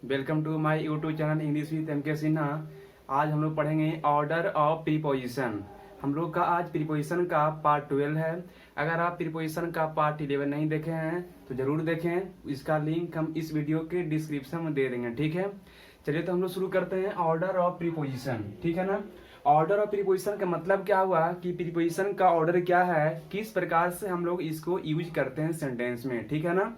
Welcome to my YouTube channel English with एम.के. सिन्हा। आज हम लोग पढ़ेंगे ऑर्डर ऑफ प्रीपोजिशन। हम लोग का आज प्रीपोजिशन का पार्ट 12 है। अगर आप प्रीपोजिशन का पार्ट 11 नहीं देखे हैं तो जरूर देखें। इसका लिंक हम इस वीडियो के डिस्क्रिप्शन में दे देंगे, ठीक है। चलिए तो हम लोग शुरू करते हैं ऑर्डर ऑफ प्रीपोजिशन, ठीक है ना। ऑर्डर ऑफ प्रीपोजिशन का मतलब क्या हुआ कि प्रीपोजिशन का ऑर्डर क्या है, किस प्रकार से हम लोग इसको यूज करते हैं सेंटेंस में, ठीक है ना।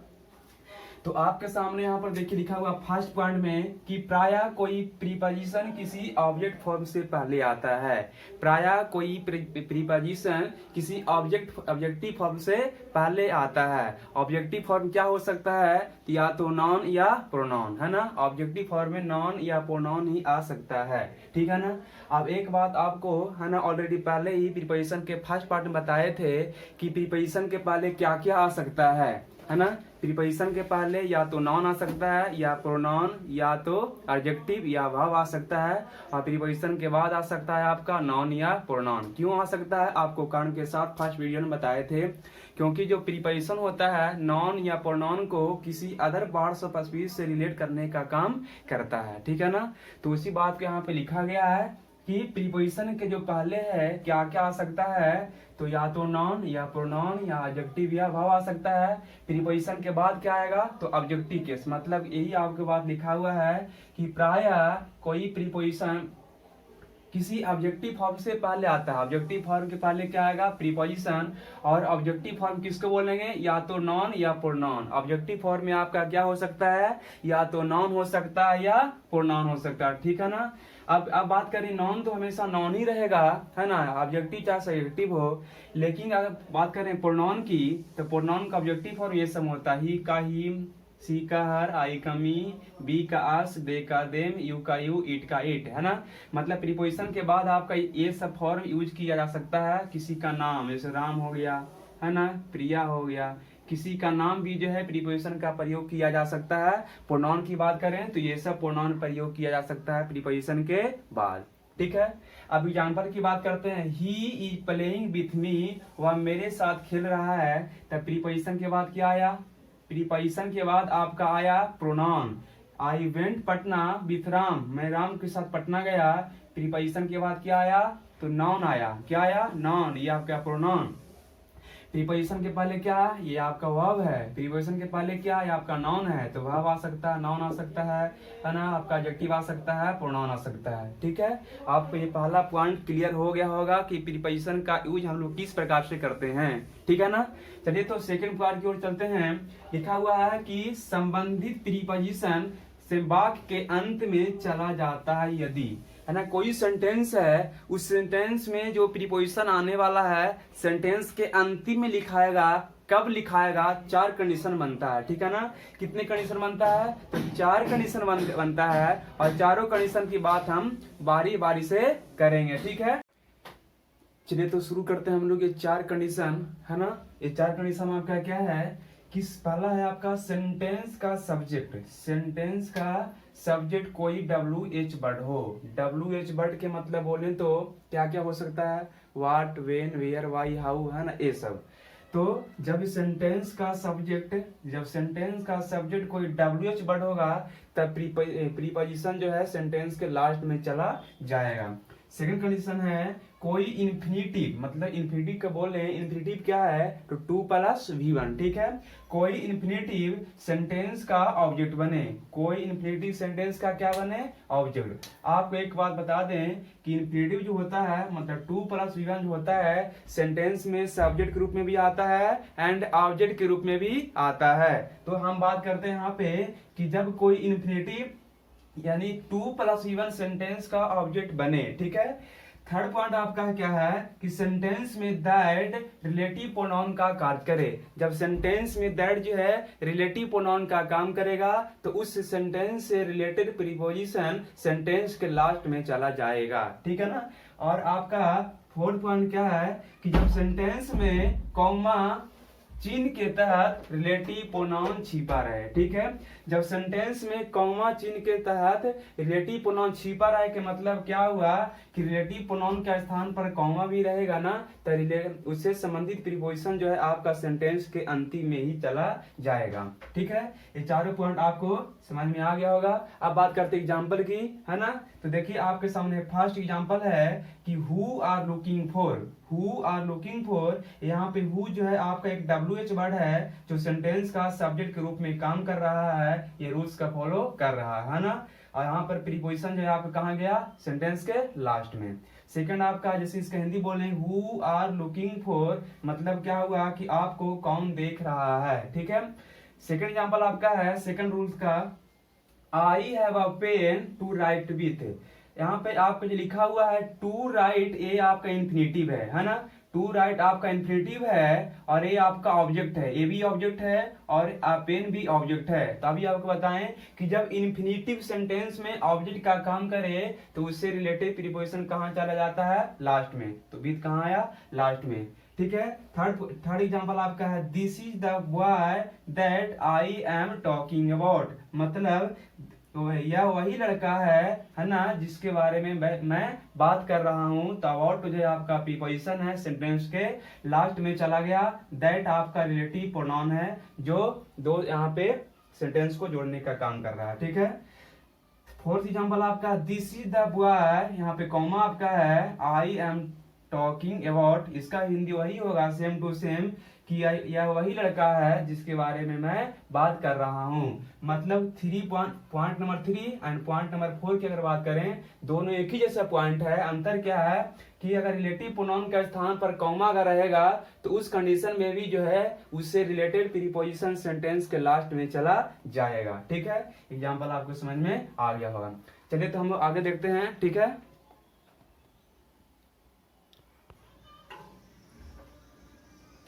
तो आपके सामने यहाँ पर देखिए लिखा हुआ फर्स्ट पॉइंट में कि प्रायः कोई प्रीपोजिशन किसी ऑब्जेक्ट फॉर्म से पहले आता है। प्रायः कोई प्रीपोजिशन किसी ऑब्जेक्टिव फॉर्म से पहले आता है। ऑब्जेक्टिव फॉर्म क्या हो सकता है, या तो नॉन या प्रोनाउन, है ना। ऑब्जेक्टिव फॉर्म में नॉन या प्रोनाउन ही आ सकता है, ठीक है ना। अब एक बात आपको है ना, ऑलरेडी पहले ही प्रीपोजिशन के फर्स्ट पार्ट में बताए थे कि प्रीपोजिशन के पहले क्या क्या आ सकता है ना। प्रीपोजिशन के पहले या तो नाउन आ सकता है, या प्रोनाउन, या तो एडजेक्टिव या वर्ब आ सकता है। और प्रीपोजिशन के बाद आ सकता है आपका नाउन या प्रोनाउन। क्यों आ सकता है, आपको कारण के साथ फर्स्ट वीडियो में बताए थे। क्योंकि जो प्रीपोजिशन होता है नाउन या प्रोनाउन को किसी अदर पार्ट्स ऑफ स्पीच से रिलेट करने का काम करता है, ठीक है ना। तो उसी बात को यहाँ पे लिखा गया है कि प्रीपोजिशन के जो पहले है क्या क्या आ सकता है, तो या तो नाउन या प्रोनाउन या एडजेक्टिव या वर्ब आ सकता है। प्रीपोजिशन के बाद क्या आएगा, तो ऑब्जेक्टिव केस। मतलब यही आपके बात लिखा हुआ है कि प्रायः कोई प्रीपोजिशन किसी ऑब्जेक्टिव फॉर्म से पहले आता है। ऑब्जेक्टिव फॉर्म के पहले क्या आएगा, प्रीपोजिशन। और ऑब्जेक्टिव फॉर्म किसको बोलेंगे, या तो नॉन या प्रोनाउन। ऑब्जेक्टिव फॉर्म में आपका क्या हो सकता है, या तो नॉन हो सकता है या प्रोनाउन हो सकता है, ठीक है ना। अब बात करें नॉन, तो हमेशा नॉन ही रहेगा, है ना। ऑब्जेक्टिव चाहे सब्जेक्टिव हो। लेकिन अगर बात करें प्रोनाउन की, तो प्रोनाउन का ऑब्जेक्टिव फॉर्म ये सब होता है, ही का हिम, सी का हर, आई का मी, बी का अस, दे का देम, यू का यू, इट का इट, है ना। मतलब प्रीपोजिशन के बाद आपका ये सब फॉर्म यूज किया जा सकता है। किसी का नाम, जैसे राम हो गया, है ना, प्रिया हो गया। किसी का नाम भी जो है प्रीपोजिशन का प्रयोग किया जा सकता है। प्रोनाउन की बात करें तो ये सब प्रोनाउन प्रयोग किया जा सकता है प्रीपोजिशन के बाद, ठीक है। अब एग्जाम्पल की बात करते हैं। He is playing with me, वह मेरे साथ खेल रहा है। तब प्रीपोजिशन के बाद क्या आया, प्रीपोजिशन के बाद आपका आया pronoun. I went Patna with Ram, मैं राम के साथ पटना गया। प्रीपोजिशन के बाद क्या आया, तो नाउन आया। क्या आया, नाउन, ये आपका प्रोनाउन। प्रीपोजिशन के पहले क्या, ये आपका वर्ब है। प्रीपोजिशन के पहले क्या, ये आपका नाउन है, तो वर्ब आ सकता है, नाउन आ सकता है ना। आपका एडजेक्टिव आ सकता है, प्रोनाउन आ सकता है, ठीक है। आपको ये पहला पॉइंट क्लियर हो गया होगा कि प्रीपोजिशन का यूज हम लोग किस प्रकार से करते हैं, ठीक है ना। चलिए तो सेकंड पॉइंट की ओर चलते हैं। लिखा हुआ है कि संबंधित प्रीपोजिशन से वाक्य के अंत में चला जाता है यदि, है ना। कोई सेंटेंस है, उस सेंटेंस में जो प्रीपोजिशन आने वाला है सेंटेंस के अंतिम में लिखाएगा। कब लिखाएगा, 4 कंडीशन बनता है, ठीक है ना। कितने कंडीशन बनता है, तो 4 कंडीशन बनता है। और चारों कंडीशन की बात हम बारी बारी से करेंगे, ठीक है। चलिए तो शुरू करते हैं हम लोग ये 4 कंडीशन, है ना। ये 4 कंडीशन आपका क्या है, किस पहला है आपका सेंटेंस का सब्जेक्ट। सेंटेंस का सब्जेक्ट कोई WH वर्ड हो। WH वर्ड के मतलब बोले तो क्या क्या हो सकता है, what, when, where, why, how, है ना, ये सब। तो जब सेंटेंस का सब्जेक्ट कोई WH वर्ड होगा तब प्रीपोजिशन जो है सेंटेंस के लास्ट में चला जाएगा। सेकंड कंडीशन है कोई इन्फिनिटिव, मतलब इन्फिनिटिव का बोले, इन्फिनिटिव क्या है, तो 2 + V1, ठीक है। कोई इन्फिनिटिव सेंटेंस का ऑब्जेक्ट बने। कोई इन्फिनिटिव सेंटेंस का क्या बने, ऑब्जेक्ट। आपको एक बात बता दें कि इन्फिनिटिव जो होता है, मतलब 2 + V1 जो होता है सेंटेंस में सब्जेक्ट के रूप में भी आता है एंड ऑब्जेक्ट के रूप में भी आता है। तो हम बात करते हैं यहाँ पे कि जब कोई इन्फिनिटिव यानी 2 + V1 सेंटेंस का ऑब्जेक्ट बने, ठीक है। थर्ड पॉइंट आपका क्या है कि सेंटेंस में दैट रिलेटिव प्रोनाउन का कार्य करे। जब सेंटेंस में दैट जो है रिलेटिव प्रोनाउन का काम करेगा तो उस सेंटेंस से रिलेटेड प्रीपोजिशन सेंटेंस के लास्ट में चला जाएगा, ठीक है ना। और आपका फोर्थ पॉइंट क्या है कि जब सेंटेंस में कॉमा चिन्ह के तहत रिलेटिव प्रोनाउन छिपा रहे। ठीक है, जब सेंटेंस में कॉमा चिन्ह के तहत रिलेटिव प्रोनाउन छिपा रहे के मतलब क्या हुआ कि रिलेटिव प्रोनाउन के स्थान पर कॉमा भी रहेगा ना, तो उससे संबंधित प्रीपोजिशन जो है आपका सेंटेंस के अंतिम में ही चला जाएगा। ठीक है, ये चारों पॉइंट आपको समझ में आ गया होगा। अब बात करते एग्जाम्पल की, है ना। तो देखिए आपके सामने फर्स्ट एग्जाम्पल है कि who are looking for. Who are looking for, यहाँ पे हु जो है आपका एक WH वर्ड है जो सेंटेंस का सब्जेक्ट के रूप में काम कर रहा है, ये रूल्स का फॉलो कर रहा है ना। और यहाँ पर प्रीपोजिशन जो है आपका कहाँ गया, सेंटेंस के लास्ट में। सेकंड आपका जैसे इसका हिंदी बोले हु आर लुकिंग फॉर, मतलब क्या हुआ कि आपको कौन देख रहा है। ठीक है, सेकंड एग्जांपल आपका है सेकंड रूल्स का, I have a pen to write with. यहाँ पे आपका जो लिखा हुआ है टू राइट, ये आपका इन्फिनेटिव है ना। टू राइट आपका इन्फिनेटिव है और ये आपका ऑब्जेक्ट है, ये भी ऑब्जेक्ट है और पेन भी ऑब्जेक्ट है। तो अभी आपको बताएं कि जब इन्फिनेटिव सेंटेंस में ऑब्जेक्ट का काम करे तो उससे रिलेटेड प्रीपोजिशन कहाँ चला जाता है, लास्ट में। तो विथ कहाँ आया, लास्ट में। ठीक है, थर्ड एग्जांपल आपका है this is the boy that I am talking about, मतलब यह वही लड़का है ना, जिसके बारे में मैं बात कर रहा हूं। तो अबाउट जो आपका प्रीपोजिशन है सेंटेंस के लास्ट में चला गया। दैट आपका रिलेटिव प्रोनाउन है जो दो यहाँ पे सेंटेंस को जोड़ने का काम कर रहा है। ठीक है, फोर्थ एग्जांपल आपका दिस इज द बॉय, यहाँ पे कॉमा आपका है आई एम टॉकिंग अबाउट, इसका हिंदी वही होगा सेम टू सेम कि यह वही लड़का है जिसके बारे में मैं बात कर रहा हूं। मतलब point number 3 and point number 4 की अगर बात करें, दोनों एक ही जैसा पॉइंट है। अंतर क्या है कि अगर रिलेटिव प्रोनाउन के स्थान पर कॉमा अगर रहेगा तो उस कंडीशन में भी जो है उससे रिलेटेड प्रीपोजिशन सेंटेंस के लास्ट में चला जाएगा। ठीक है, एग्जाम्पल आपको समझ में आ गया होगा। चलिए तो हम लोग आगे देखते हैं। ठीक है,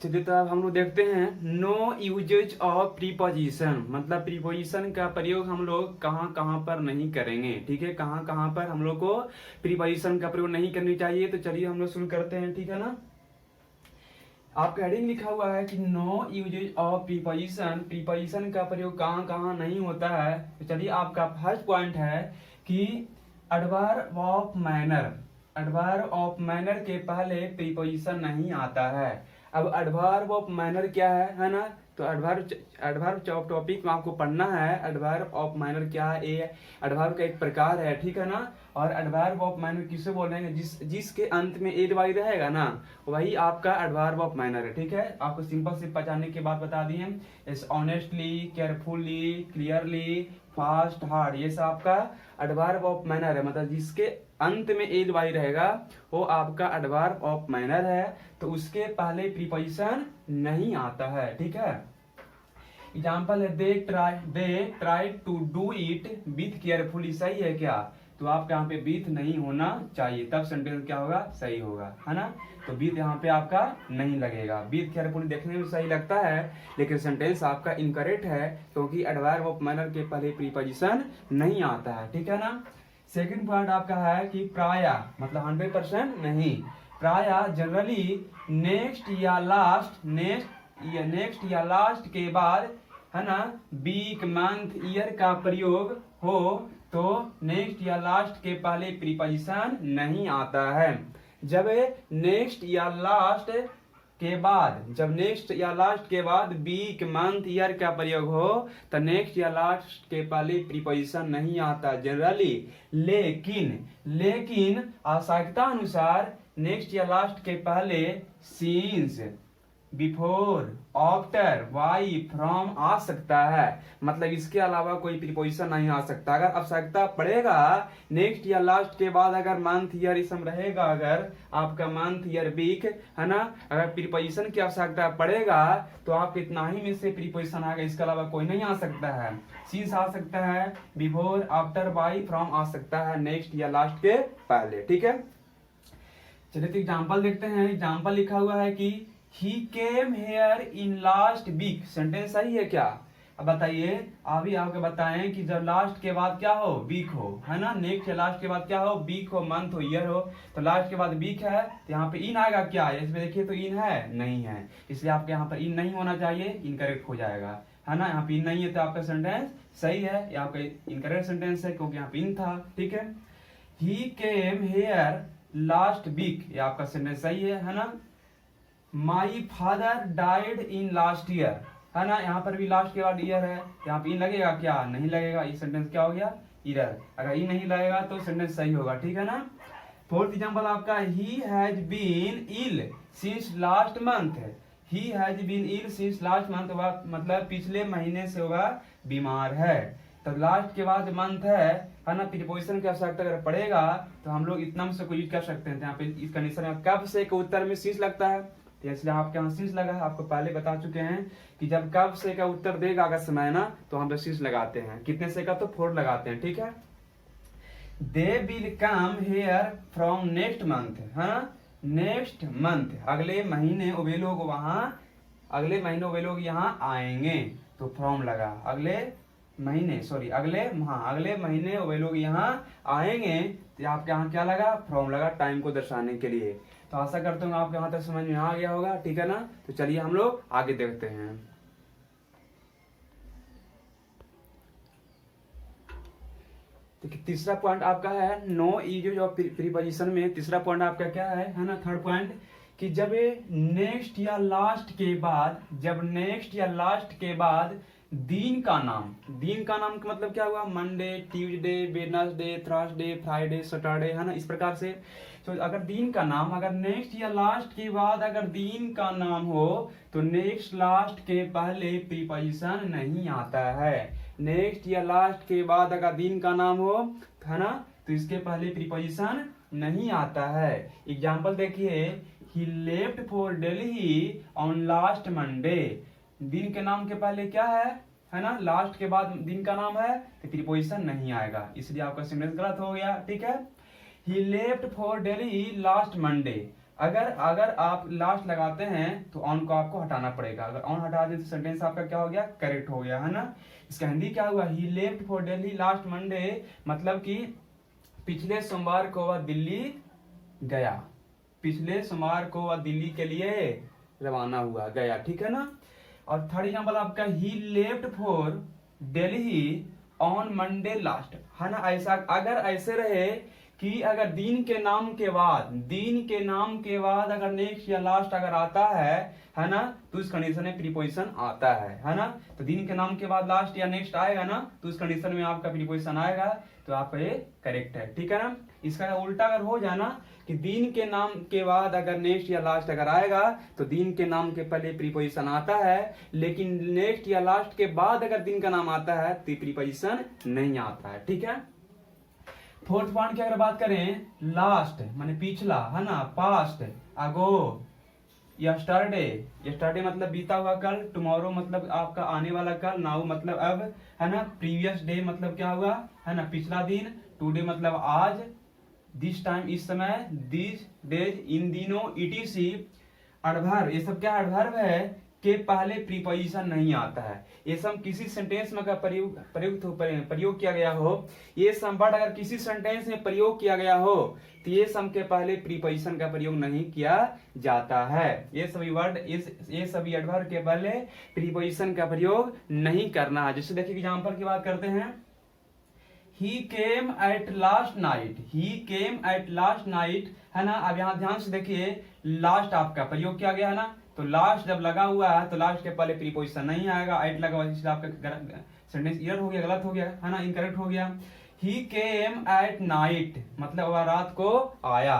चलिए तो अब हम लोग देखते हैं नो यूजेज ऑफ प्रीपोजिशन, मतलब प्रीपोजिशन का प्रयोग हम लोग कहाँ कहाँ पर नहीं करेंगे। ठीक है, कहाँ कहाँ पर हम लोग को प्रीपोजिशन का प्रयोग नहीं करनी चाहिए। तो चलिए हम लोग शुरू करते हैं। ठीक है ना, आपका हेडिंग लिखा हुआ है कि no usages of preposition, preposition का प्रयोग कहाँ कहाँ नहीं होता है। तो चलिए आपका फर्स्ट पॉइंट है कि adverb of manner, adverb of manner के पहले प्रीपोजिशन नहीं आता है। अब एडवर्ब ऑफ मैनर क्या है ना। तो एडवर्ब ऑफ टॉपिक में आपको पढ़ना है एडवर्ब ऑफ मैनर क्या है। ये एडवर्ब का एक प्रकार है। ठीक है ना, और एडवर्ब ऑफ मैनर किसे बोल रहे हैं, जिसके अंत में ए वाई रहेगा ना, वही आपका एडवर्ब ऑफ मैनर है। ठीक है, आपको सिंपल से पहचानने के बाद बता दिए, honestly, carefully, clearly, fast, hard, ये सब आपका एडवर्ब ऑफ मैनर है। मतलब जिसके अंत में एल वाई रहेगा वो आपका एडवर्ब ऑफ मैनर है। तो उसके पहले प्रीपोजिशन नहीं आता है। ठीक है, एग्जाम्पल है they try to do it with carefully, सही है क्या। तो आपका यहाँ पे बीथ नहीं होना चाहिए, तब सेंटेंस क्या होगा, सही होगा, है ना। तो बीथ यहाँ पे आपका नहीं लगेगा। बीथ केयरफुली देखने में सही लगता है लेकिन सेंटेंस आपका इनकरेक्ट है क्योंकि एडवर्ब ऑफ मैनर के पहले प्रीपोजिशन नहीं आता है। ठीक है ना। सेकंड पॉइंट आपका है कि प्राय, मतलब 100% नहीं, प्राय जनरली नेक्स्ट या लास्ट के बाद, है ना, वीक, मंथ, ईयर का प्रयोग हो तो नेक्स्ट या लास्ट के पहले प्रीपोजिशन नहीं आता है। जब नेक्स्ट या लास्ट के बाद, जब नेक्स्ट या लास्ट के बाद वीक, मंथ, ईयर का प्रयोग हो तो नेक्स्ट या लास्ट के पहले प्रीपोजिशन नहीं आता जनरली। लेकिन आवश्यकता अनुसार नेक्स्ट या लास्ट के पहले since, before, after, by, from आ सकता है। मतलब इसके अलावा कोई प्रीपोजिशन नहीं आ सकता। अगर आवश्यकता पड़ेगा नेक्स्ट या लास्ट के बाद अगर मंथ, ईयर इसम रहेगा, अगर आपका मंथ, ईयर, वीक, है ना, अगर प्रीपोजिशन की आवश्यकता पड़ेगा तो आप इतना ही में से प्रीपोजिशन आएगा, इसके अलावा कोई नहीं आ सकता है। सिंस आ सकता है, बिफोर, आफ्टर, वाई, फ्रॉम आ सकता है नेक्स्ट या लास्ट के पहले। ठीक है, चलिए तो एग्जाम्पल देखते हैं। एग्जाम्पल लिखा हुआ है कि He came here in last week, sentence सही है क्या। अब बताइए, अभी आपको बताएं कि जब लास्ट के बाद क्या हो, वीक हो, है ना, नेक्स्ट या लास्ट के बाद क्या हो, वीक हो, मंथ हो, ईयर हो, तो लास्ट के बाद वीक है तो यहाँ पे इन आएगा क्या, इसमें देखिए तो इन है नहीं है, इसलिए आपके यहाँ पर इन नहीं होना चाहिए, इनकरेक्ट हो जाएगा, है ना। यहाँ पे इन नहीं है तो आपका सेंटेंस सही है, यहाँ पे इनकरेक्ट सेंटेंस है क्योंकि यहाँ पे इन था, ठीक है। ही केम हेयर लास्ट वीक, ये आपका सेंटेंस सही है ना। My father died in last year, है ना, यहाँ पर भी लास्ट के बाद ईयर है, यहाँ पे इन लगेगा क्या, नहीं लगेगा, ये सेंटेंस क्या हो गया, ईयर। अगर ई नहीं लगेगा तो सेंटेंस सही होगा, ठीक है ना। फोर्थ एग्जांपल आपका, he has been ill since last month, he has been ill since last month, मतलब पिछले महीने से वह बीमार है। तो लास्ट के बाद मंथ है ना, प्रीपोजिशन की आवश्यकता अगर पड़ेगा तो हम लोग इतना से को यूज कर सकते हैं। यहाँ पे इस कंडीशन में कब से के उत्तर में सिंस लगता है, तो इसलिए आपके यहाँ सिंस लगा है। आपको पहले बता चुके हैं कि जब कब से का उत्तर देगा अगर समय ना, तो हम लोग सिंस लगाते हैं। कितने से का, तो 4 लगाते हैं, ठीक है। They will come here from next month, है ना, नेक्स्ट मंथ, अगले महीने वे लोग वहां, अगले महीने वे लोग यहाँ आएंगे, तो फ्रॉम लगा, अगले महीने, सॉरी अगले, हाँ अगले महीने वे लोग यहाँ आएंगे, तो आपके यहाँ क्या लगा, फ्रॉम लगा, टाइम को दर्शाने के लिए। तो आशा करता हूँ आपके यहाँ तक समझ में आ गया होगा, ठीक है ना। तो चलिए हम लोग आगे देखते हैं। देखिए तीसरा पॉइंट आपका है नो इज ऑफ प्रीपोजिशन में, तीसरा पॉइंट आपका क्या है ना, थर्ड पॉइंट, कि जब नेक्स्ट या लास्ट के बाद, जब नेक्स्ट या लास्ट के बाद दिन का नाम, दिन का नाम का मतलब क्या हुआ, Monday, Tuesday, Wednesday, Thursday, Friday, Saturday, है ना, इस प्रकार से। तो अगर दिन का नाम, अगर नेक्स्ट या लास्ट के बाद अगर दिन का नाम हो तो नेक्स्ट लास्ट के पहले प्रीपोजिशन नहीं आता है। नेक्स्ट या लास्ट के बाद अगर दिन का नाम हो, है ना, तो इसके पहले प्रीपोजिशन नहीं आता है। एग्जाम्पल देखिए, he left for Delhi on last Monday, दिन के नाम के पहले क्या है ना, लास्ट के बाद दिन का नाम है तो प्रीपोजिशन नहीं आएगा, इसलिए आपका सेंटेंस गलत हो गया, ठीक है। He left for Delhi last Monday, अगर आप लास्ट लगाते हैं तो ऑन को आपको हटाना पड़ेगा, अगर ऑन हटा दें तो सेंटेंस आपका क्या हो गया, करेक्ट हो गया, है ना। इसका हिंदी क्या हुआ, he left for Delhi last Monday, मतलब कि पिछले सोमवार को वह दिल्ली गया, पिछले सोमवार को वह दिल्ली के लिए रवाना हुआ, गया, ठीक है ना। और थर्ड एग्जाम्पल आपका, he left for Delhi on Monday last, है ना। ऐसा अगर ऐसे रहे कि अगर दिन के नाम के बाद, दिन के नाम के बाद अगर नेक्स्ट या लास्ट अगर आता है ना, तो उस कंडीशन में प्रीपोजिशन आता है ना। तो दिन के नाम के बाद लास्ट या नेक्स्ट आएगा ना, तो उस कंडीशन में आपका प्रीपोजिशन आएगा, तो आपका ये करेक्ट है, ठीक है ना। इसका उल्टा अगर हो जाना कि दिन के नाम के बाद अगर नेक्स्ट या लास्ट अगर आएगा तो दिन के नाम के पहले प्रीपोजिशन आता है, लेकिन नेक्स्ट या लास्ट के बाद अगर दिन का नाम आता है तो प्रीपोजिशन नहीं आता है, ठीक है। फोर्थ पॉइंट की अगर बात करें, लास्ट माने पिछला, है ना, पास्ट, अगो, यस्टरडे, यस्टरडे मतलब बीता हुआ कल, टुमारो मतलब आपका आने वाला कल, नाउ मतलब अब, है ना, प्रीवियस डे मतलब क्या हुआ, है ना, पिछला दिन, टुडे मतलब आज, दिस टाइम इस समय, दिस डेज इन दिनों, इटीसी, एडवर्ब, ये सब क्या एडवर्ब है के पहले प्रीपोजिशन नहीं आता है। ये सब किसी सेंटेंस में अगर प्रयोग किया गया हो, ये सब वर्ड अगर किसी सेंटेंस में प्रयोग किया गया हो तो ये सब के पहले प्रीपोजिशन का प्रयोग नहीं किया जाता है। ये सभी वर्ड, ये सभी एडवर्ब के पहले प्रीपोजिशन का प्रयोग नहीं करना है। जैसे देखिए एग्जांपल की बात करते हैं, He came at last night, he came at last night, है ना। अब यहाँ ध्यान से देखिए, लास्ट आपका प्रयोग किया गया है ना, तो लास्ट जब लगा हुआ है तो लास्ट के पहले प्रीपोजिशन नहीं आएगा, एट लगा हुआ, इसलिए आपका सेंटेंस ईयर हो गया, गलत हो गया, है ना, इनकरेक्ट हो गया। He came at night मतलब वह रात को आया,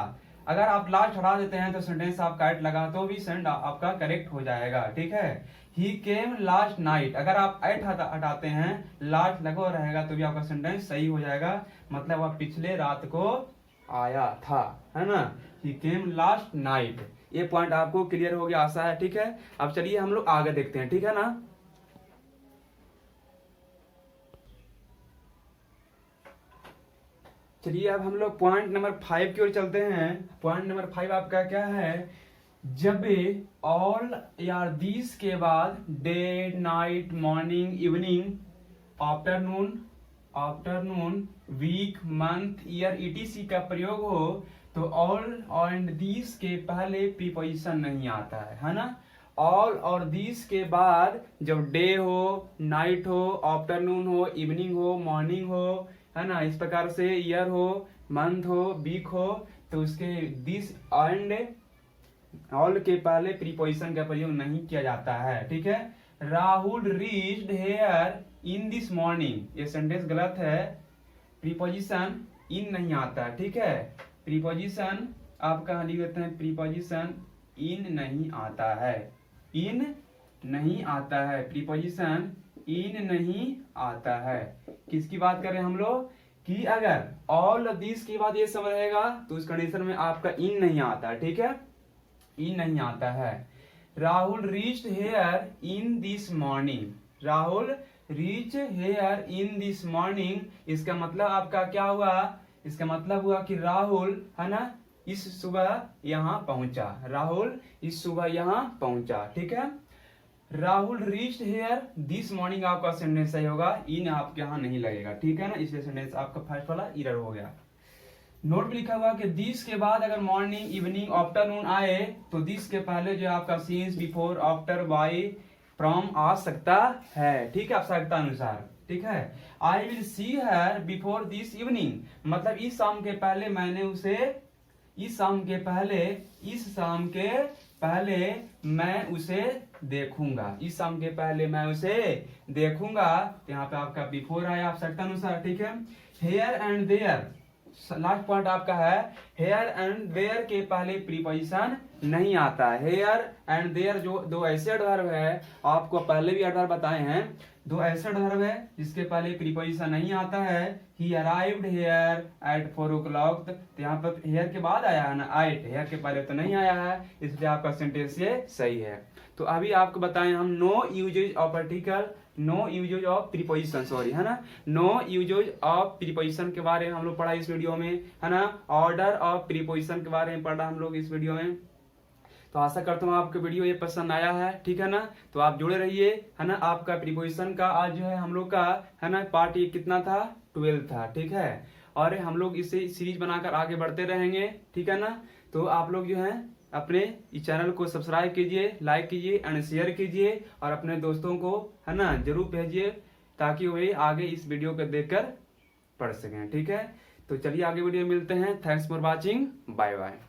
अगर आप लास्ट हटा देते हैं तो सेंटेंस आपका एट लगा तो भी सेंट आपका करेक्ट हो जाएगा, ठीक है। ही केम लास्ट नाइट, अगर आप एट हटाते हैं, लास्ट लगा रहेगा तो भी आपका सेंटेंस सही हो जाएगा, मतलब वह पिछले रात को आया था, है ना। ही केम लास्ट नाइट, ये पॉइंट आपको क्लियर हो गया, आशा है, ठीक है। अब चलिए हम लोग आगे देखते हैं, ठीक है ना। चलिए अब हम लोग पॉइंट नंबर 5 की ओर चलते हैं। पॉइंट नंबर 5 आपका क्या है जब ऑल या दिस के बाद day, night, morning, evening, afternoon, week, month, year, ETC का प्रयोग हो तो ऑल एंड दिस के पहले प्रीपोजिशन नहीं आता है ना। ऑल और दिस के बाद जब डे हो, नाइट हो, आफ्टरनून हो, इवनिंग हो, मॉर्निंग हो, है ना, इस प्रकार से ईयर हो, मंथ हो, वीक हो, तो उसके दिस एंड ऑल के पहले प्रीपोजिशन का प्रयोग नहीं किया जाता है। ठीक है। Rahul reached here in this morning, ये सेंटेंस गलत है, प्रीपोजिशन इन नहीं आता है। ठीक है। प्रीपोजिशन आप कहा लिख देते हैं, प्रीपोजिशन इन नहीं आता है, इन नहीं आता है, प्रीपोजिशन इन नहीं आता है। किसकी बात करें हम लोग कि अगर ऑल दिस की बात ये सब रहेगा तो उस कंडीशन में आपका इन नहीं आता है। ठीक है। इन नहीं आता है। Rahul reached here in this morning, Rahul reach here in this morning, इसका मतलब आपका क्या हुआ, इसका मतलब हुआ कि राहुल, है ना, इस सुबह यहाँ पहुंचा, राहुल इस सुबह यहाँ पहुंचा। ठीक है। Rahul reached here this morning आपका सेंटेंस सही होगा, इन आपके यहाँ नहीं लगेगा। ठीक है ना, इसलिए सेंटेंस आपका फर्स्ट वाला एरर हो गया। नोट में लिखा हुआ कि दिस के बाद अगर मॉर्निंग, इवनिंग, आफ्टरनून आए तो दिस के पहले जो आपका since, before, after, by, from आ सकता है। ठीक है, आवश्यकता अनुसार। ठीक है। I will see her before this evening, मतलब इस शाम के पहले मैंने उसे, इस शाम के पहले मैं उसे देखूंगा, इस शाम के पहले मैं उसे देखूंगा। तो यहाँ पे आपका बिफोर आया आवश्यकता अनुसार। ठीक है। Here and there, last point आपका है, हेयर एंड देयर के पहले प्रीपोजिशन नहीं आता है। हेयर एंड देयर जो दो ऐसे एडवर्ब है, आपको पहले भी एडवर्ब बताए हैं, दो ऐसे एडवर्ब है जिसके पहले प्रीपोजिशन नहीं आता है। ही अराइव्ड हेयर एट 4 o'clock, तो यहाँ पर हेयर के बाद आया है ना, एट, हेयर के पहले तो नहीं आया है, इसलिए आपका सेंटेंस ये सही है। तो अभी आपको बताएं हम no usages of article, no usages of preposition, sorry, है ना, नो यूजेज ऑफ प्रीपोजिशन के बारे में हम लोग पढ़ा इस वीडियो में, है ना। ऑर्डर ऑफ प्रीपोजिशन के बारे में पढ़ा हम लोग इस वीडियो में। तो आशा करता हूँ आपको वीडियो ये पसंद आया है। ठीक है ना, तो आप जुड़े रहिए, है ना। आपका प्रीपोजिशन का आज जो है हम लोग का, है ना, पार्ट ये कितना था, 12 था। ठीक है। और हम लोग इसे सीरीज बनाकर आगे बढ़ते रहेंगे। ठीक है ना। तो आप लोग जो है अपने इस चैनल को सब्सक्राइब कीजिए, लाइक कीजिए एंड शेयर कीजिए, और अपने दोस्तों को, है ना, जरूर भेजिए ताकि वे आगे इस वीडियो को देखकर पढ़ सकें। ठीक है। तो चलिए आगे वीडियो मिलते हैं। Thanks for watching, bye bye.